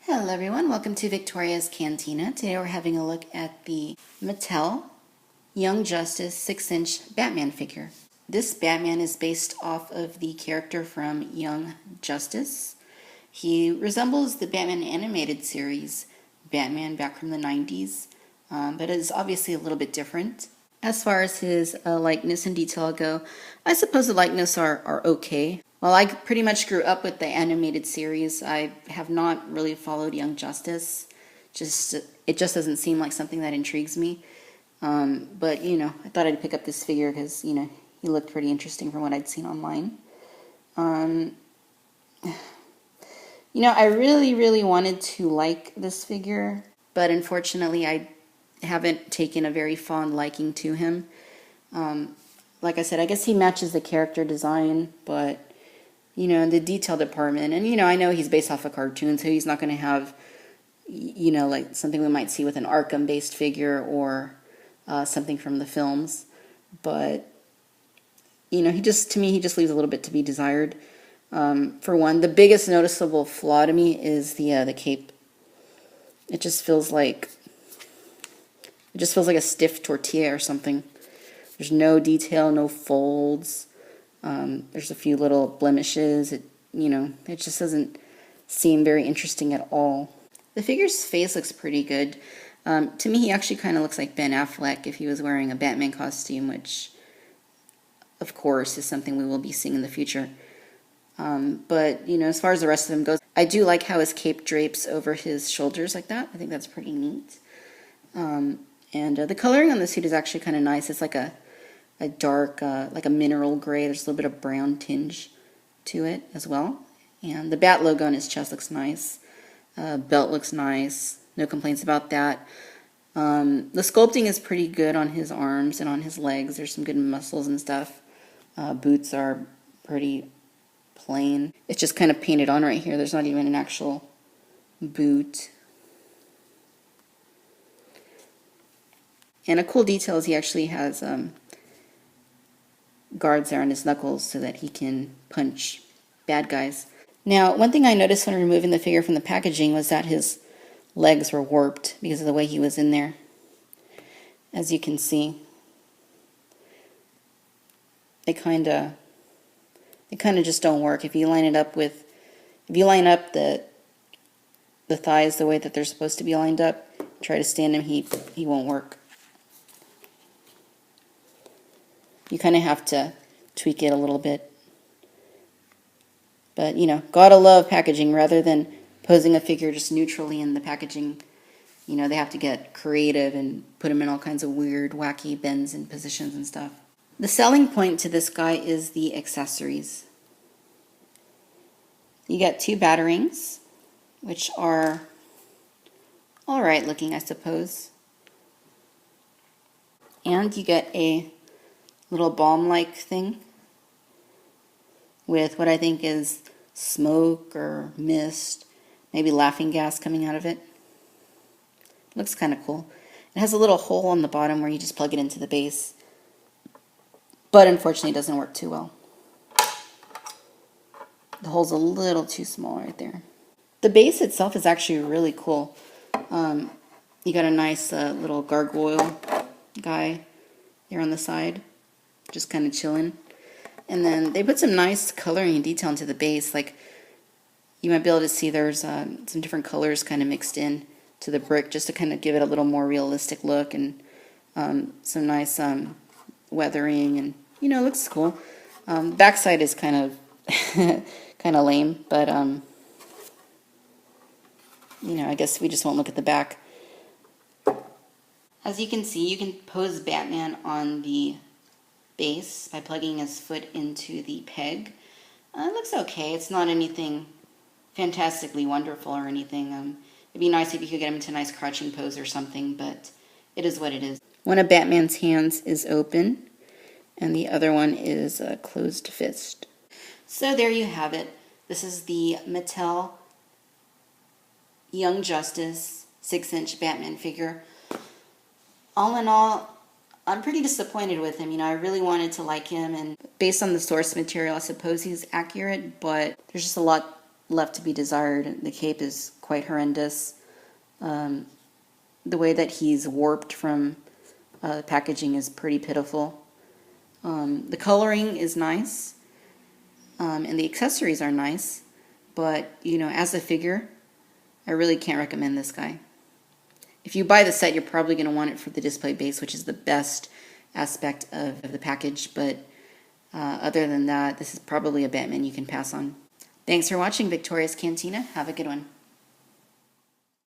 Hello everyone, welcome to Victoria's Cantina. Today we're having a look at the Mattel Young Justice 6-inch Batman figure. This Batman is based off of the character from Young Justice. He resembles the Batman animated series Batman back from the 90s, but is obviously a little bit different. As far as his likeness and detail go, I suppose the likeness are okay. While I pretty much grew up with the animated series, I have not really followed Young Justice. It just doesn't seem like something that intrigues me. But, I thought I'd pick up this figure because, he looked pretty interesting from what I'd seen online. I really, really wanted to like this figure, but unfortunately I haven't taken a very fond liking to him. Like I said, I guess he matches the character design, but the detail department, and I know he's based off a cartoon, so he's not going to have, like something we might see with an Arkham-based figure or something from the films. But to me, he just leaves a little bit to be desired. For one, the biggest noticeable flaw to me is the cape. It just feels like a stiff tortilla or something. There's no detail, no folds. There's a few little blemishes. It just doesn't seem very interesting at all. The figure's face looks pretty good. To me, he actually kind of looks like Ben Affleck if he was wearing a Batman costume, which, of course, is something we will be seeing in the future. But, as far as the rest of him goes, I do like how his cape drapes over his shoulders like that. I think that's pretty neat. And the coloring on the suit is actually kind of nice. It's like a dark, like a mineral gray. There's a little bit of brown tinge to it as well. And the bat logo on his chest looks nice. Belt looks nice. No complaints about that. The sculpting is pretty good on his arms and on his legs. There's some good muscles and stuff. Boots are pretty plain. It's just kind of painted on right here. There's not even an actual boot. And a cool detail is he actually has guards there on his knuckles so that he can punch bad guys. Now, one thing I noticed when removing the figure from the packaging was that his legs were warped because of the way he was in there. As you can see, they kind of just don't work. If you line up the thighs the way that they're supposed to be lined up, try to stand him, he won't work. You kind of have to tweak it a little bit. But, gotta love packaging. Rather than posing a figure just neutrally in the packaging, they have to get creative and put him in all kinds of weird, wacky bends and positions and stuff. The selling point to this guy is the accessories. You get 2 batarangs, which are alright looking, I suppose. And you get a little bomb-like thing with what I think is smoke or mist, maybe laughing gas coming out of it. Looks kind of cool. It has a little hole on the bottom where you just plug it into the base, but unfortunately it doesn't work too well. The hole's a little too small right there. The base itself is actually really cool. You got a nice little gargoyle guy here on the side, just kind of chilling. And then they put some nice coloring and detail into the base. Like, you might be able to see there's some different colors kind of mixed in to the brick just to kind of give it a little more realistic look, and some nice weathering, and it looks cool. Backside is kind of kind of lame, but I guess we just won't look at the back. As you can see, you can pose Batman on the base by plugging his foot into the peg. It looks okay. It's not anything fantastically wonderful or anything. It'd be nice if you could get him into a nice crouching pose or something, but it is what it is. One of Batman's hands is open, and the other one is a closed fist. So there you have it. This is the Mattel Young Justice 6-inch Batman figure. All in all, I'm pretty disappointed with him. I really wanted to like him, and based on the source material, I suppose he's accurate, but there's just a lot left to be desired. The cape is quite horrendous. The way that he's warped from the packaging is pretty pitiful. The coloring is nice, and the accessories are nice, but, you know, as a figure, I really can't recommend this guy. If you buy the set, you're probably going to want it for the display base, which is the best aspect of the package, but other than that, this is probably a Batman you can pass on. Thanks for watching Victoria's Cantina. Have a good one.